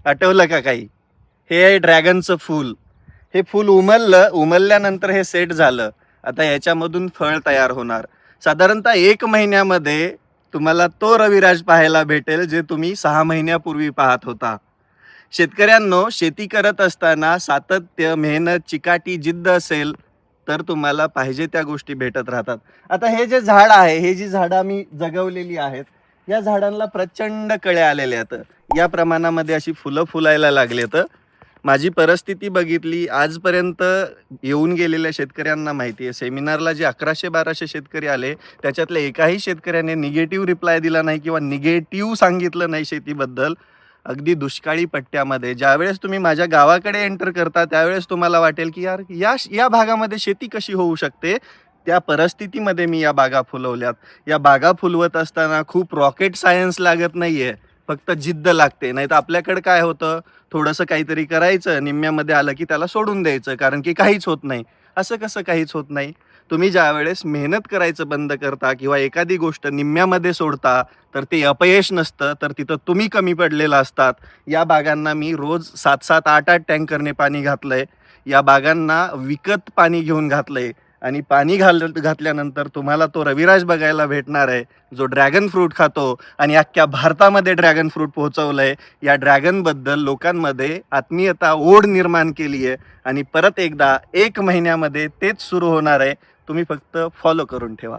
आठवलं का काही? हे आहे ड्रॅगनचं फूल. हे फूल उमललं, उमलल्यानंतर हे सेट झालं. आता याच्यामधून फळ तयार होणार. साधारणतः 1 महिन्यामध्ये तुम्हाला तो रविराज पाहायला भेटेल, जे तुम्ही 6 महिन्यापूर्वी पाहत होता. शेतकऱ्यांनो, शेती करत असताना सातत्य, मेहनत, चिकाटी, जिद्द असेल, तर तुम्हाला पाहिजे त्या गोष्टी भेटत राहतात. आता हे जे झाड आहे, हे जी झाडं आम्ही जगवलेली आहेत, या झाडांना प्रचंड कळ्या आलेल्या आहेत. या प्रमाणामध्ये अशी फुलं फुलायला लागलेत. माझी परिस्थिती बघितली आजपर्यंत येऊन गेलेल्या शेतकऱ्यांना माहिती आहे. सेमिनारला जे 1100-1200 शेतकरी आले, त्याच्यातल्या एकाही शेतकऱ्याने निगेटिव्ह रिप्लाय दिला नाही किंवा निगेटिव्ह सांगितलं नाही शेतीबद्दल. अगदी दुष्काळी पट्ट्यामध्ये ज्यावेळेस तुम्ही माझ्या गावाकडे एंटर करता, त्यावेळेस तुम्हाला वाटेल की यार या या भागामध्ये शेती कशी होऊ शकते. त्या परिस्थितीमध्ये मी या बागा फुलवल्यात. या बागा फुलवत असताना खूप रॉकेट सायन्स लागत नाहीये, फक्त जिद्द लागते. नाहीतर आपल्याकडे काय होतं, थोडंसं काहीतरी करायचं, निम्म्यामध्ये आलं की त्याला सोडून द्यायचं, कारण की काहीच होत नाही. असं कसं काहीच होत नाही? तुम्ही ज्यावेळेस मेहनत करायचं बंद करता किंवा एखादी गोष्ट निम्म्यामध्ये सोडता, तर ते अपयश नसतं, तर तिथं तुम्ही कमी पडलेला असतात. या बागांना मी रोज 7-7, 8-8 टँकरने पाणी घातलंय. या बागांना विकत पाणी घेऊन घातलंय आणि पाणी घातल्यानंतर तुम्हाला तो रविराज बघायला भेटणार आहे, जो ड्रॅगन फ्रूट खातो आणि अख्ख्या भारतामध्ये ड्रॅगन फ्रूट पोहोचवलंय. या ड्रॅगनबद्दल लोकांमध्ये आत्मीयता, ओढ निर्माण केली आहे आणि परत एकदा 1 महिन्यामध्ये तेच सुरू होणार आहे. तुम्ही फक्त फॉलो करून ठेवा.